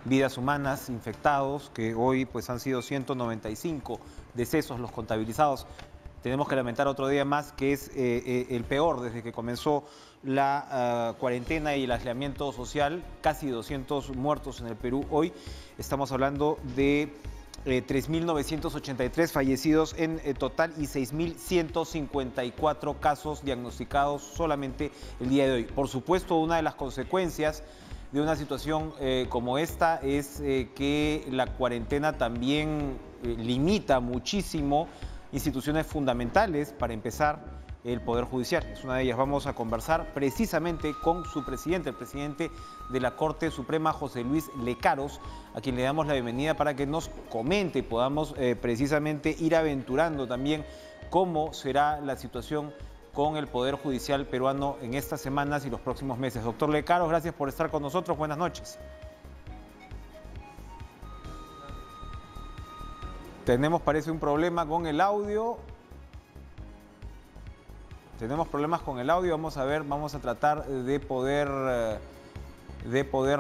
vidas humanas, infectados, que hoy pues han sido 195 decesos los contabilizados. Tenemos que lamentar otro día más que es el peor desde que comenzó la cuarentena y el aislamiento social, casi 200 muertos en el Perú hoy. Estamos hablando de 3.983 fallecidos en total y 6.154 casos diagnosticados solamente el día de hoy. Por supuesto, una de las consecuencias de una situación como esta es que la cuarentena también limita muchísimo instituciones fundamentales, para empezar, el Poder Judicial. Es una de ellas. Vamos a conversar precisamente con su presidente, el presidente de la Corte Suprema, José Luis Lecaros, a quien le damos la bienvenida para que nos comente y podamos precisamente ir aventurando también cómo será la situación con el Poder Judicial peruano en estas semanas y los próximos meses. Doctor Lecaros, gracias por estar con nosotros. Buenas noches. Tenemos, parece, un problema con el audio. Tenemos problemas con el audio. Vamos a ver, vamos a tratar de poder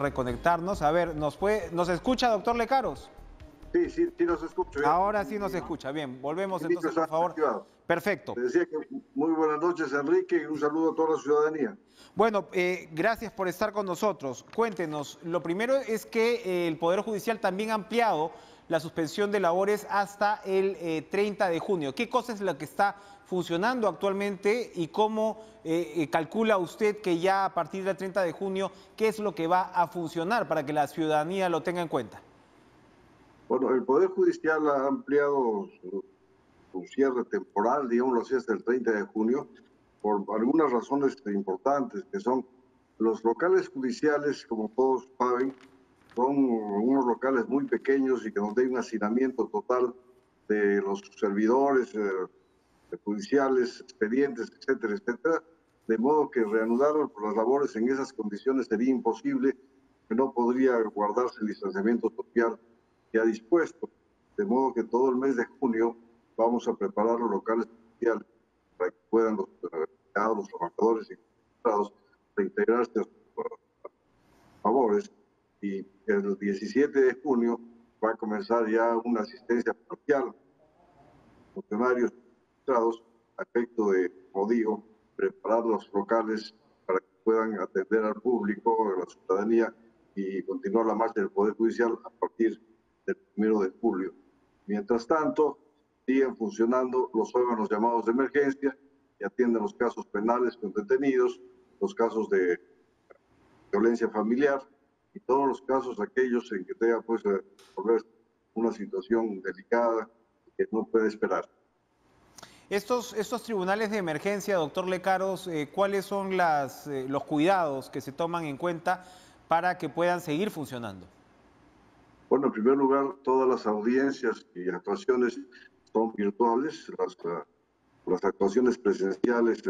reconectarnos. A ver, ¿nos escucha, doctor Lecaros? Sí, nos escucho. Ahora sí nos escucha. Bien, volvemos entonces, por favor. Activado. Perfecto. Te decía que muy buenas noches, Enrique, y un saludo a toda la ciudadanía. Bueno, gracias por estar con nosotros. Cuéntenos, lo primero es que el Poder Judicial también ha ampliado la suspensión de labores hasta el 30 de junio. ¿Qué cosa es la que está funcionando actualmente y cómo calcula usted que ya a partir del 30 de junio, qué es lo que va a funcionar para que la ciudadanía lo tenga en cuenta? Bueno, el Poder Judicial ha ampliado su cierre temporal, digámoslo así, hasta el 30 de junio, por algunas razones importantes, que son los locales judiciales, como todos saben, son unos locales muy pequeños y que nos den un hacinamiento total de los servidores judiciales, expedientes, etcétera, etcétera, de modo que reanudar las labores en esas condiciones sería imposible, que no podría guardarse el distanciamiento social ya dispuesto, de modo que todo el mes de junio vamos a preparar los locales judiciales para que puedan los trabajadores y los reintegrarse a sus favores, y el 17 de junio va a comenzar ya una asistencia parcial a funcionarios registrados a efecto de, como digo, preparar los locales para que puedan atender al público, a la ciudadanía, y continuar la marcha del Poder Judicial a partir del 1 de julio. Mientras tanto, siguen funcionando los órganos llamados de emergencia, que atienden los casos penales con detenidos, los casos de violencia familiar y todos los casos aquellos en que tenga pues una situación delicada que no puede esperar. Estos tribunales de emergencia, doctor Lecaros, ¿cuáles son los cuidados que se toman en cuenta para que puedan seguir funcionando? Bueno, en primer lugar, todas las audiencias y actuaciones son virtuales. Las actuaciones presenciales,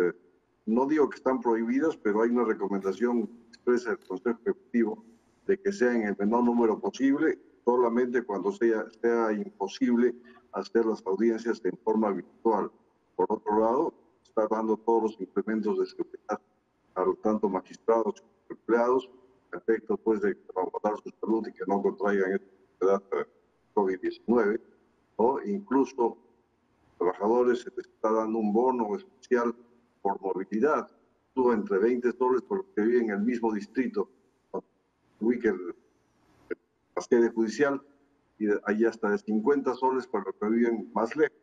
no digo que están prohibidas, pero hay una recomendación expresa del Consejo Ejecutivo de que sea en el menor número posible, solamente cuando sea imposible hacer las audiencias en forma virtual. Por otro lado, está dando todos los implementos de seguridad a los tanto magistrados como empleados, a efecto pues de salvaguardar su salud y que no contraigan esta enfermedad COVID-19, o incluso trabajadores se les está dando un bono especial por movilidad, tú entre 20 soles por los que viven en el mismo distrito, ubique la sede judicial, y hay hasta de 50 soles para los que viven más lejos.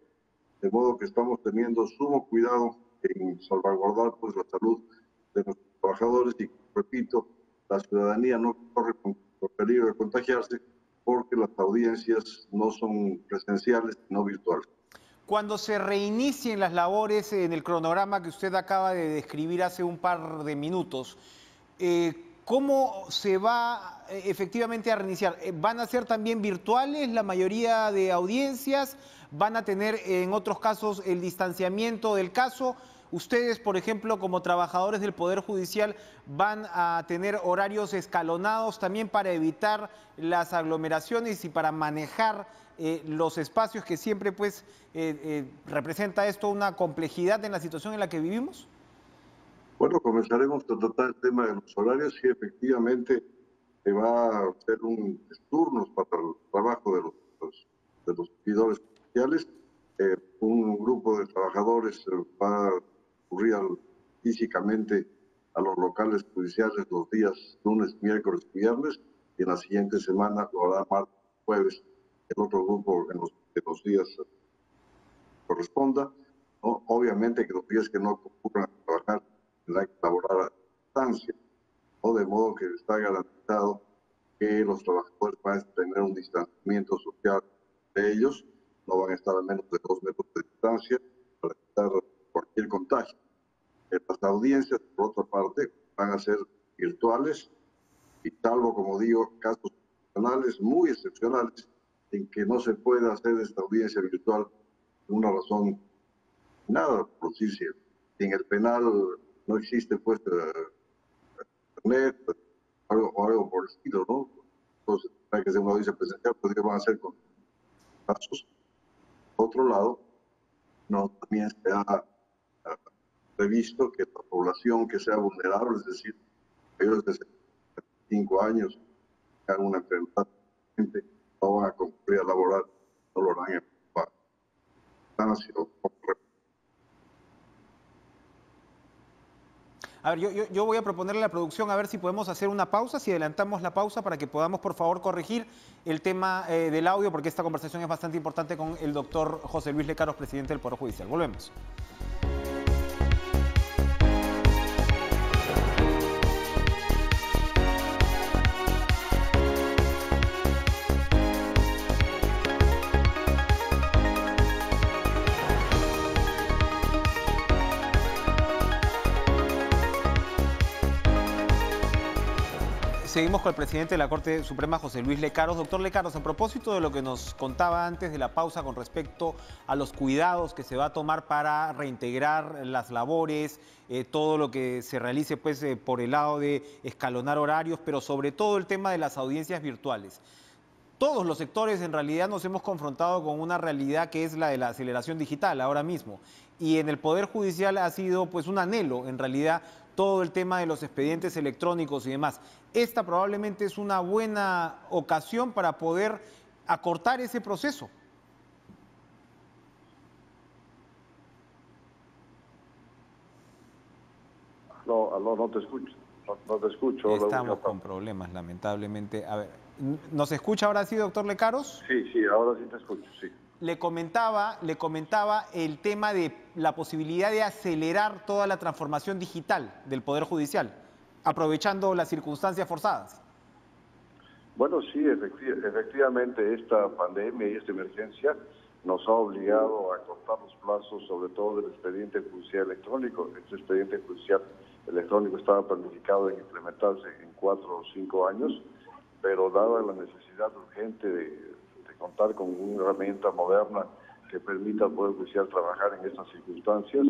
De modo que estamos teniendo sumo cuidado en salvaguardar pues la salud de nuestros trabajadores y, repito, la ciudadanía no corre con peligro de contagiarse porque las audiencias no son presenciales, sino virtuales. Cuando se reinicien las labores en el cronograma que usted acaba de describir hace un par de minutos, ¿cómo se va efectivamente a reiniciar? ¿Van a ser también virtuales la mayoría de audiencias? ¿Van a tener en otros casos el distanciamiento del caso? Ustedes, por ejemplo, como trabajadores del Poder Judicial, ¿van a tener horarios escalonados también para evitar las aglomeraciones y para manejar los espacios que siempre pues representa esto una complejidad en la situación en la que vivimos? Bueno, comenzaremos a tratar el tema de los horarios y efectivamente que va a hacer un turnos para el trabajo de los servidores judiciales. Un grupo de trabajadores va a ocurrir físicamente a los locales judiciales los días lunes, miércoles y viernes, y en la siguiente semana lo hará martes, jueves, el otro grupo en los días corresponda, ¿no? Obviamente que los días que no concurran a trabajar tendrán que laborar a distancia, ¿no? De modo que está garantizado que los trabajadores van a tener un distanciamiento social de ellos, no van a estar a menos de 2 metros de distancia para evitar cualquier contagio. Las audiencias, por otra parte, van a ser virtuales y salvo, como digo, casos excepcionales, muy excepcionales, en que no se pueda hacer esta audiencia virtual por una razón nada, por decirse. En el penal no existe pues internet o algo por el estilo, ¿no? Entonces, hay que hacer una audiencia presencial, pues ¿qué van a hacer con casos? Por otro lado, no, también se ha previsto que la población que sea vulnerable, es decir, mayores de 75 años, que hagan una enfermedad, no van a concurrir a laborar, no lo harán en distancia. A ver, yo voy a proponerle a la producción a ver si podemos hacer una pausa, si adelantamos la pausa para que podamos, por favor, corregir el tema del audio, porque esta conversación es bastante importante con el doctor José Luis Lecaros, presidente del Poder Judicial. Volvemos. Seguimos con el presidente de la Corte Suprema, José Luis Lecaros. Doctor Lecaros, a propósito de lo que nos contaba antes de la pausa con respecto a los cuidados que se va a tomar para reintegrar las labores, todo lo que se realice pues, por el lado de escalonar horarios, pero sobre todo el tema de las audiencias virtuales. Todos los sectores en realidad nos hemos confrontado con una realidad que es la de la aceleración digital ahora mismo. Y en el Poder Judicial ha sido pues un anhelo, en realidad, todo el tema de los expedientes electrónicos y demás. Esta probablemente es una buena ocasión para poder acortar ese proceso. No te escucho. No te escucho. Estamos con problemas, lamentablemente. A ver, ¿nos escucha ahora sí, doctor Lecaros? Sí, ahora sí te escucho, sí. Le comentaba el tema de la posibilidad de acelerar toda la transformación digital del Poder Judicial, aprovechando las circunstancias forzadas. Bueno, sí, efectivamente esta pandemia y esta emergencia nos ha obligado a cortar los plazos, sobre todo del expediente judicial electrónico. Este expediente judicial electrónico estaba planificado en implementarse en 4 o 5 años, pero dada la necesidad urgente de contar con una herramienta moderna que permita al Poder Judicial trabajar en estas circunstancias,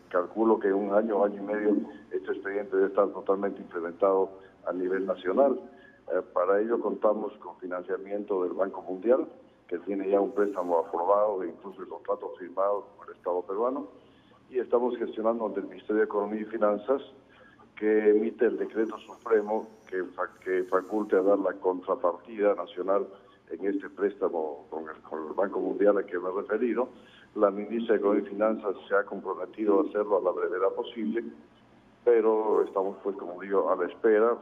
calculo que en un año y medio este expediente debe estar totalmente implementado a nivel nacional. Para ello contamos con financiamiento del Banco Mundial, que tiene ya un préstamo aprobado e incluso el contrato firmado con el Estado peruano, y estamos gestionando ante el Ministerio de Economía y Finanzas, que emite el decreto supremo que faculte a dar la contrapartida nacional en este préstamo con el Banco Mundial a que me he referido. La ministra de Economía y Finanzas se ha comprometido a hacerlo a la brevedad posible, pero estamos, pues, como digo, a la espera.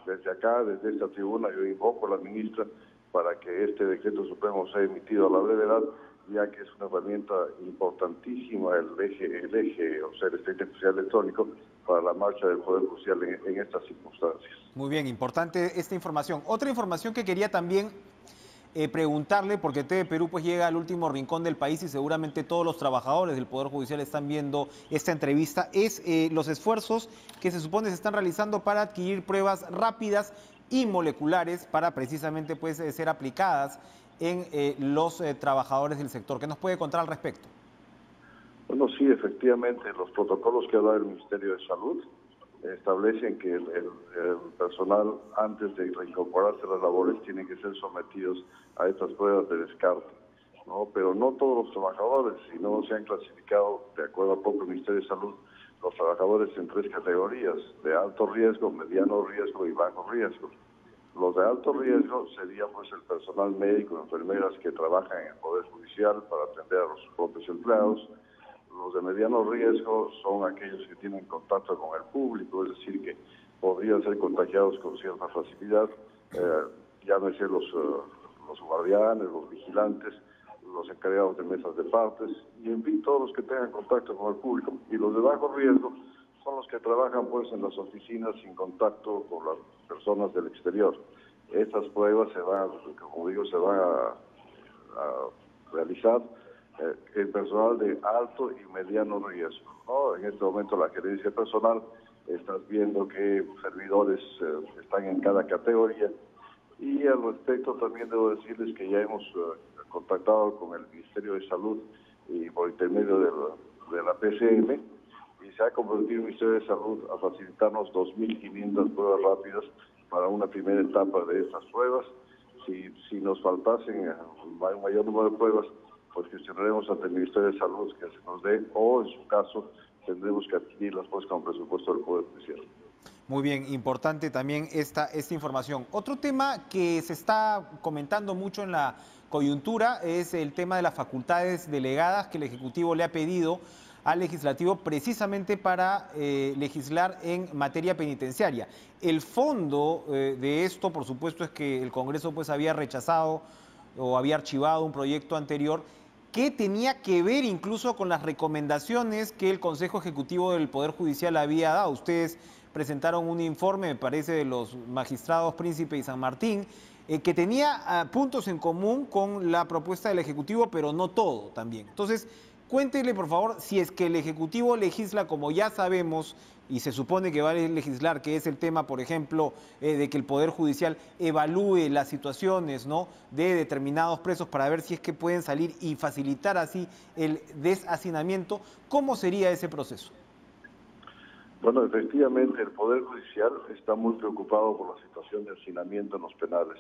Desde acá, desde esta tribuna, yo invoco a la ministra para que este decreto supremo sea emitido a la brevedad, ya que es una herramienta importantísima el eje, o sea, el expediente judicial electrónico para la marcha del Poder Judicial en estas circunstancias. Muy bien, importante esta información. Otra información que quería también preguntarle, porque TV Perú pues llega al último rincón del país y seguramente todos los trabajadores del Poder Judicial están viendo esta entrevista, es los esfuerzos que se supone se están realizando para adquirir pruebas rápidas y moleculares para precisamente pues ser aplicadas en los trabajadores del sector. ¿Qué nos puede contar al respecto? Bueno, sí, efectivamente, los protocolos que ha dado el Ministerio de Salud establecen que el personal, antes de reincorporarse a las labores, tiene que ser sometidos a estas pruebas de descarte, ¿no? Pero no todos los trabajadores, sino se han clasificado, de acuerdo al propio Ministerio de Salud, los trabajadores en 3 categorías: de alto riesgo, mediano riesgo y bajo riesgo. Los de alto riesgo sería pues el personal médico, enfermeras que trabajan en el Poder Judicial para atender a los propios empleados. Los de mediano riesgo son aquellos que tienen contacto con el público, es decir, que podrían ser contagiados con cierta facilidad, llámese los guardianes, los vigilantes, los encargados de mesas de partes, y en fin, todos los que tengan contacto con el público. Y los de bajo riesgo son los que trabajan pues en las oficinas sin contacto con las personas del exterior. Estas pruebas se van, como digo, se van a realizar el personal de alto y mediano riesgo, ¿no? En este momento la gerencia personal está viendo que servidores están en cada categoría, y al respecto también debo decirles que ya hemos contactado con el Ministerio de Salud y por intermedio de la PCM, y se ha comprometido el Ministerio de Salud a facilitarnos 2.500 pruebas rápidas para una primera etapa de estas pruebas. Si nos faltasen un mayor número de pruebas, pues gestionaremos ante el Ministerio de Salud que se nos dé, o en su caso tendremos que adquirirlas pues con presupuesto del Poder Judicial. Muy bien, importante también esta información. Otro tema que se está comentando mucho en la coyuntura es el tema de las facultades delegadas que el Ejecutivo le ha pedido al Legislativo precisamente para legislar en materia penitenciaria. El fondo de esto, por supuesto, es que el Congreso pues había rechazado o había archivado un proyecto anterior que tenía que ver incluso con las recomendaciones que el Consejo Ejecutivo del Poder Judicial había dado. Ustedes presentaron un informe, me parece, de los magistrados Príncipe y San Martín, que tenía puntos en común con la propuesta del Ejecutivo, pero no todo también. Entonces, cuéntele, por favor, si es que el Ejecutivo legisla como ya sabemos, y se supone que va a legislar, que es el tema, por ejemplo, de que el Poder Judicial evalúe las situaciones, ¿no?, de determinados presos para ver si es que pueden salir y facilitar así el deshacinamiento. ¿Cómo sería ese proceso? Bueno, efectivamente, el Poder Judicial está muy preocupado por la situación de hacinamiento en los penales,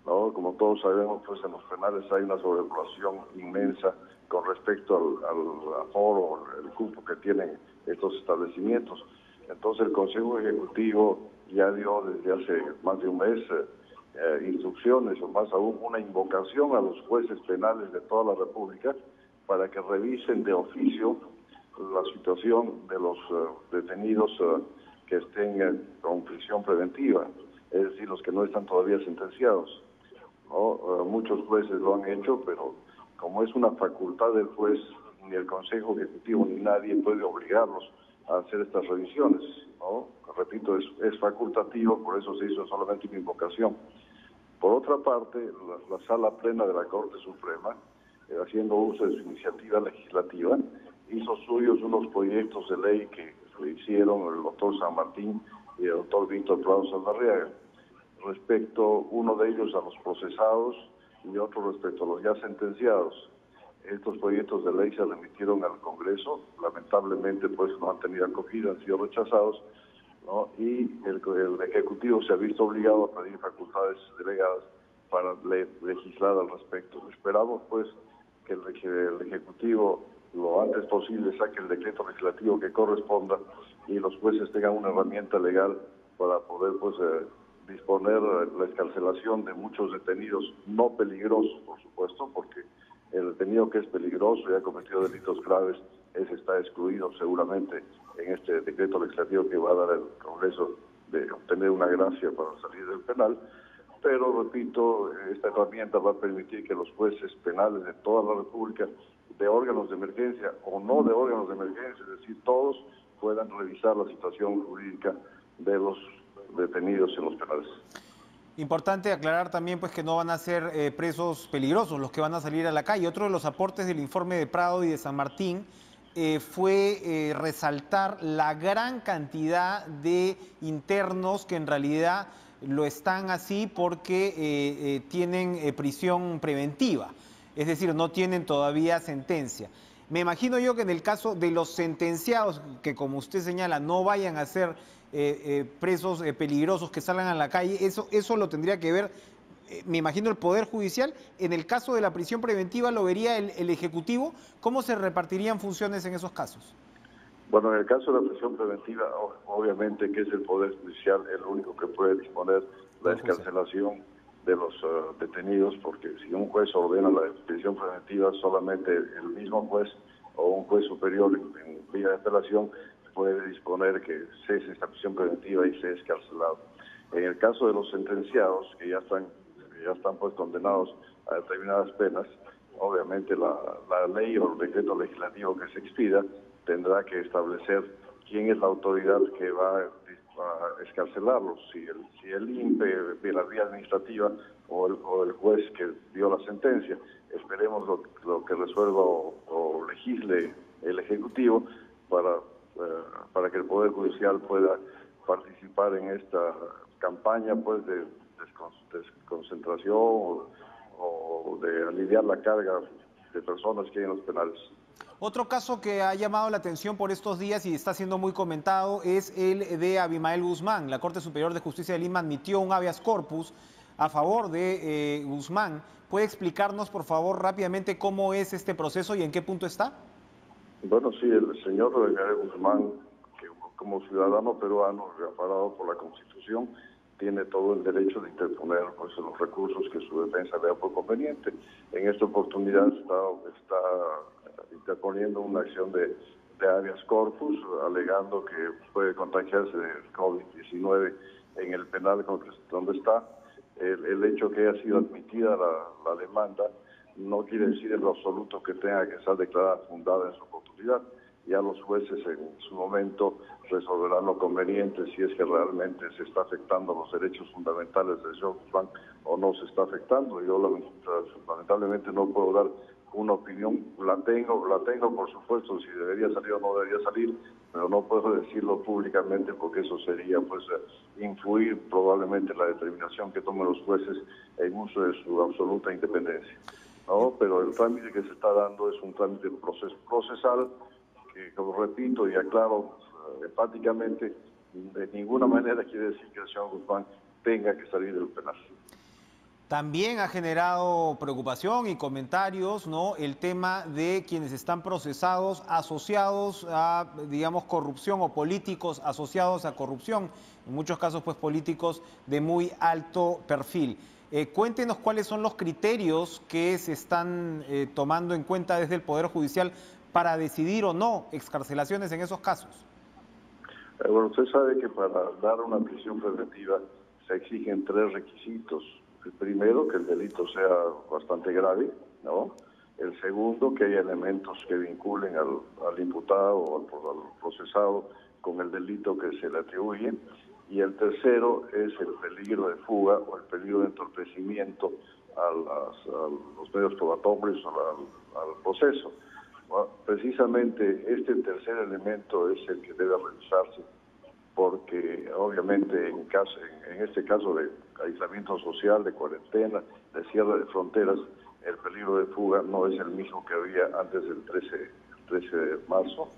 ¿no? Como todos sabemos, pues en los penales hay una sobrepoblación inmensa con respecto al aforo, el cupo que tienen estos establecimientos. Entonces el Consejo Ejecutivo ya dio desde hace más de un mes instrucciones, o más aún una invocación a los jueces penales de toda la República para que revisen de oficio la situación de los detenidos que estén con prisión preventiva, es decir, los que no están todavía sentenciados, ¿no? Muchos jueces lo han hecho, pero como es una facultad del juez, ni el Consejo Ejecutivo ni nadie puede obligarlos a hacer estas revisiones, ¿no? Repito, es facultativo, por eso se hizo solamente una invocación. Por otra parte, la Sala Plena de la Corte Suprema, haciendo uso de su iniciativa legislativa, hizo suyos unos proyectos de ley que lo hicieron el doctor San Martín y el doctor Víctor Prado Saldarriaga, respecto uno de ellos a los procesados y otro respecto a los ya sentenciados. Estos proyectos de ley se remitieron al Congreso, lamentablemente pues no han tenido acogida, han sido rechazados, ¿no? Y el Ejecutivo se ha visto obligado a pedir facultades delegadas para legislar al respecto. Esperamos pues que el Ejecutivo lo antes posible saque el decreto legislativo que corresponda y los jueces tengan una herramienta legal para poder pues disponer la excarcelación de muchos detenidos no peligrosos, por supuesto, porque el detenido que es peligroso y ha cometido delitos graves, ese está excluido seguramente en este decreto legislativo que va a dar el Congreso de obtener una gracia para salir del penal. Pero, repito, esta herramienta va a permitir que los jueces penales de toda la República, de órganos de emergencia o no de órganos de emergencia, es decir, todos puedan revisar la situación jurídica de los detenidos en los penales. Importante aclarar también pues que no van a ser presos peligrosos los que van a salir a la calle. Otro de los aportes del informe de Prado y de San Martín fue resaltar la gran cantidad de internos que en realidad lo están así porque tienen prisión preventiva, es decir, no tienen todavía sentencia. Me imagino yo que en el caso de los sentenciados, que como usted señala, no vayan a ser presos peligrosos que salgan a la calle, eso lo tendría que ver, me imagino, el Poder Judicial. En el caso de la prisión preventiva lo vería el Ejecutivo. ¿Cómo se repartirían funciones en esos casos? Bueno, en el caso de la prisión preventiva, obviamente que es el Poder Judicial el único que puede disponer la excarcelación de los detenidos, porque si un juez ordena la prisión preventiva, solamente el mismo juez o un juez superior en vía de apelación puede disponer que cese esta prisión preventiva y sea excarcelado. En el caso de los sentenciados, que ya están pues condenados a determinadas penas, obviamente la ley o el decreto legislativo que se expida tendrá que establecer quién es la autoridad que va a excarcelarlos, si el INPE de la vía administrativa o el juez que dio la sentencia. Esperemos lo que resuelva o legisle el Ejecutivo para que el Poder Judicial pueda participar en esta campaña pues de desconcentración o de aliviar la carga de personas que hay en los penales. Otro caso que ha llamado la atención por estos días y está siendo muy comentado es el de Abimael Guzmán. La Corte Superior de Justicia de Lima admitió un habeas corpus a favor de Guzmán. ¿Puede explicarnos, por favor, rápidamente cómo es este proceso y en qué punto está? Bueno, sí, el señor Abimael Guzmán, que como ciudadano peruano amparado por la Constitución, tiene todo el derecho de interponer pues, los recursos que su defensa vea por conveniente. En esta oportunidad está interponiendo una acción de habeas corpus, alegando que puede contagiarse de COVID-19 en el penal donde está. El hecho que haya sido admitida la demanda no quiere decir en lo absoluto que tenga que ser declarada fundada en su oportunidad. Ya los jueces en su momento resolverán lo conveniente si es que realmente se está afectando los derechos fundamentales del señor Guzmán o no se está afectando. Yo lamentablemente no puedo dar una opinión, la tengo por supuesto si debería salir o no debería salir, pero no puedo decirlo públicamente porque eso sería pues influir probablemente en la determinación que tomen los jueces en uso de su absoluta independencia, ¿no? Pero el trámite que se está dando es un trámite procesal que, como repito y aclaro enfáticamente, de ninguna manera quiere decir que el señor Guzmán tenga que salir del penal. También ha generado preocupación y comentarios, ¿no?, el tema de quienes están procesados asociados a, digamos, corrupción o políticos asociados a corrupción, en muchos casos pues políticos de muy alto perfil. Cuéntenos cuáles son los criterios que se están tomando en cuenta desde el Poder Judicial para decidir o no excarcelaciones en esos casos. Bueno, usted sabe que para dar una prisión preventiva se exigen 3 requisitos. El primero, que el delito sea bastante grave, ¿no? El segundo, que haya elementos que vinculen al imputado o al procesado con el delito que se le atribuye. Y el tercero es el peligro de fuga o el peligro de entorpecimiento a los medios probatorios o al proceso. Bueno, precisamente este tercer elemento es el que debe revisarse, porque obviamente en este caso de aislamiento social, de cuarentena, de cierre de fronteras, el peligro de fuga no es el mismo que había antes del 13 de marzo,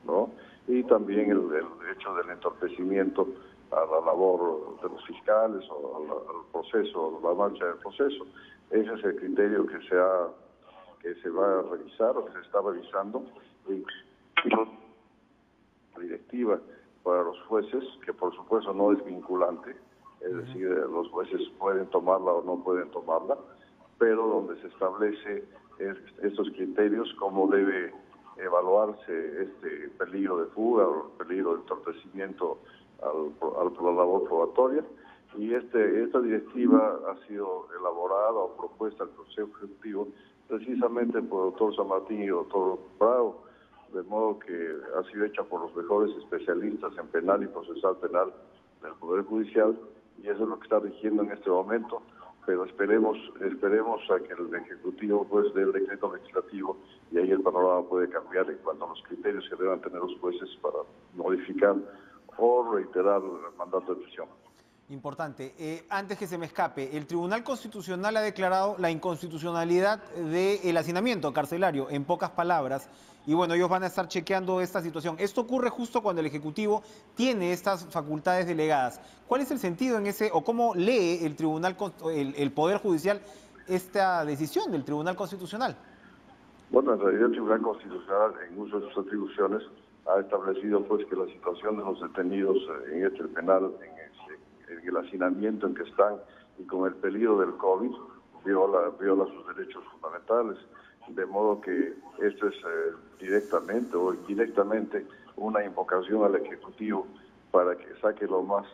¿no? Y también el hecho del entorpecimiento a la labor de los fiscales o al proceso, a la marcha del proceso. Ese es el criterio que se va a revisar o que se está revisando. Y la directiva para los jueces, que por supuesto no es vinculante, es decir, los jueces pueden tomarla o no pueden tomarla, pero donde se establece estos criterios, cómo debe evaluarse este peligro de fuga o peligro de entorpecimiento a la labor probatoria. Y esta directiva ha sido elaborada o propuesta al Consejo Ejecutivo precisamente por el doctor San Martín y el doctor Prado, de modo que ha sido hecha por los mejores especialistas en penal y procesal penal del Poder Judicial, y eso es lo que está rigiendo en este momento, pero esperemos a que el Ejecutivo pues dé el decreto legislativo y ahí el panorama puede cambiar en cuanto a los criterios que deban tener los jueces para modificar o reiterar el mandato de prisión. Importante. Antes que se me escape, el Tribunal Constitucional ha declarado la inconstitucionalidad del hacinamiento carcelario, en pocas palabras, y bueno, ellos van a estar chequeando esta situación. Esto ocurre justo cuando el Ejecutivo tiene estas facultades delegadas. ¿Cuál es el sentido en ese, o cómo lee el Poder Judicial esta decisión del Tribunal Constitucional? Bueno, en realidad el Tribunal Constitucional, en uso de sus atribuciones, ha establecido pues que la situación de los detenidos en este penal en el hacinamiento en que están y con el peligro del COVID, viola sus derechos fundamentales. De modo que esto es directamente o indirectamente una invocación al Ejecutivo para que saque lo más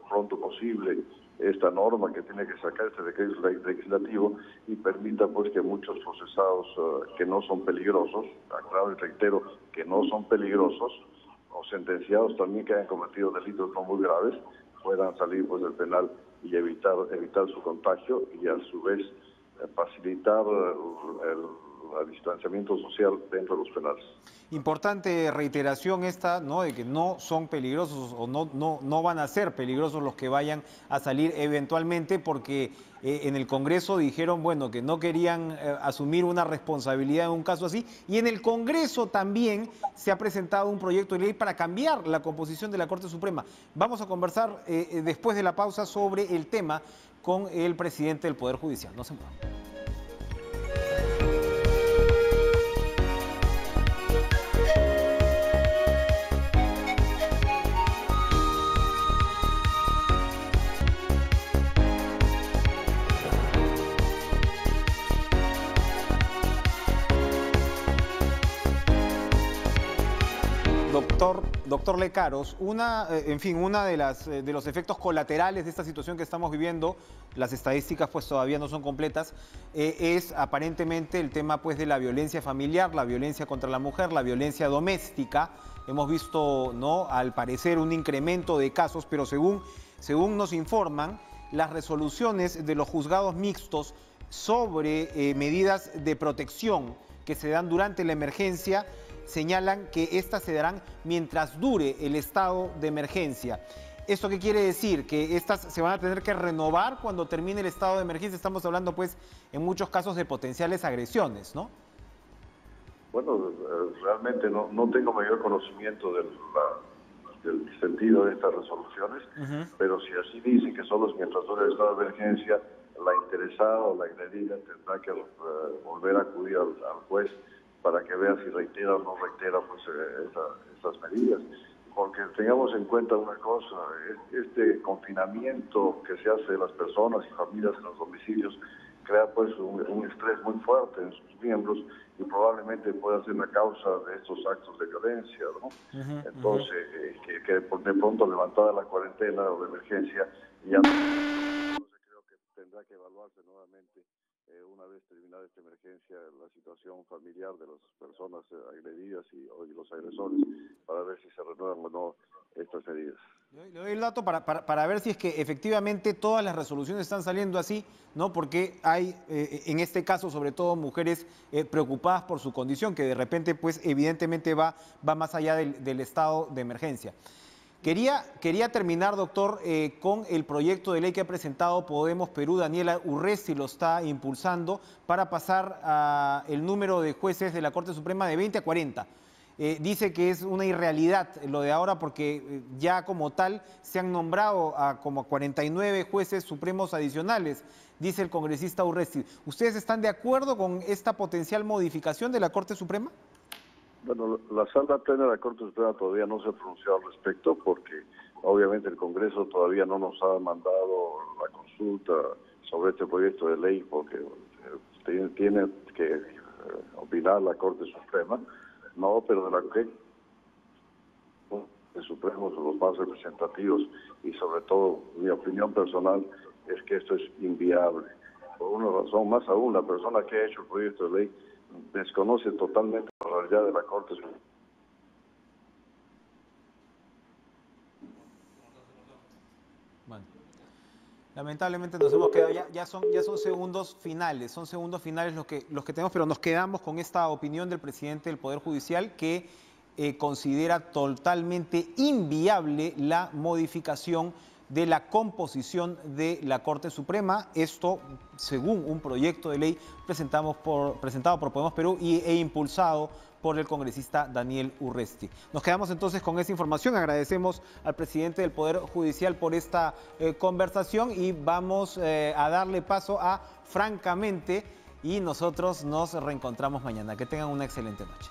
pronto posible esta norma que tiene que sacar este decreto legislativo y permita pues que muchos procesados que no son peligrosos, aclaro y reitero, que no son peligrosos, o sentenciados también que hayan cometido delitos no muy graves, puedan salir pues del penal y evitar su contagio y a su vez facilitar el distanciamiento social dentro de los penales. Importante reiteración esta, ¿no?, de que no son peligrosos o no van a ser peligrosos los que vayan a salir eventualmente, porque en el Congreso dijeron, bueno, que no querían asumir una responsabilidad en un caso así, y en el Congreso también se ha presentado un proyecto de ley para cambiar la composición de la Corte Suprema. Vamos a conversar después de la pausa sobre el tema con el presidente del Poder Judicial. No se muevan. Doctor Lecaros, uno de los efectos colaterales de esta situación que estamos viviendo, las estadísticas pues todavía no son completas, es aparentemente el tema pues de la violencia familiar, la violencia contra la mujer, la violencia doméstica. Hemos visto, ¿no?, al parecer un incremento de casos, pero según nos informan, las resoluciones de los juzgados mixtos sobre medidas de protección que se dan durante la emergencia señalan que estas se darán mientras dure el estado de emergencia. ¿Esto qué quiere decir? Que estas se van a tener que renovar cuando termine el estado de emergencia. Estamos hablando, pues, en muchos casos de potenciales agresiones, ¿no? Bueno, realmente no tengo mayor conocimiento del sentido de estas resoluciones, pero si así dicen que solo es mientras dure el estado de emergencia, la interesada o la agredida tendrá que volver a acudir al juez para que vea si reitera o no reitera pues estas medidas. Porque tengamos en cuenta una cosa, este confinamiento que se hace de las personas y familias en los domicilios crea pues un estrés muy fuerte en sus miembros y probablemente pueda ser la causa de estos actos de violencia, ¿no? Entonces, que de pronto levantada la cuarentena o de emergencia, ya creo que tendrá que evaluarse nuevamente una vez terminada esta emergencia, la situación familiar de las personas agredidas y los agresores, para ver si se renuevan o no estas medidas. Le doy el dato para ver si es que efectivamente todas las resoluciones están saliendo así, ¿no? Porque hay, en este caso, sobre todo mujeres preocupadas por su condición, que de repente, pues, evidentemente va más allá del estado de emergencia. Quería terminar, doctor, con el proyecto de ley que ha presentado Podemos Perú. Daniela Urresti lo está impulsando para pasar el número de jueces de la Corte Suprema de 20 a 40. Dice que es una irrealidad lo de ahora porque ya como tal se han nombrado a como 49 jueces supremos adicionales, dice el congresista Urresti. ¿Ustedes están de acuerdo con esta potencial modificación de la Corte Suprema? Bueno, la Sala Plena de la Corte Suprema todavía no se ha pronunciado al respecto porque obviamente el Congreso todavía no nos ha mandado la consulta sobre este proyecto de ley porque tiene que opinar la Corte Suprema, no, pero de la que el Supremo son los más representativos y sobre todo mi opinión personal es que esto es inviable. Por una razón, más aún, la persona que ha hecho el proyecto de ley desconoce totalmente la realidad de la Corte Suprema. Bueno, lamentablemente nos hemos quedado, ya son segundos finales, los que tenemos, pero nos quedamos con esta opinión del presidente del Poder Judicial que considera totalmente inviable la modificación de la composición de la Corte Suprema. Esto según un proyecto de ley presentado por Podemos Perú e impulsado por el congresista Daniel Urresti. Nos quedamos entonces con esa información. Agradecemos al presidente del Poder Judicial por esta conversación y vamos a darle paso a Francamente y nosotros nos reencontramos mañana. Que tengan una excelente noche.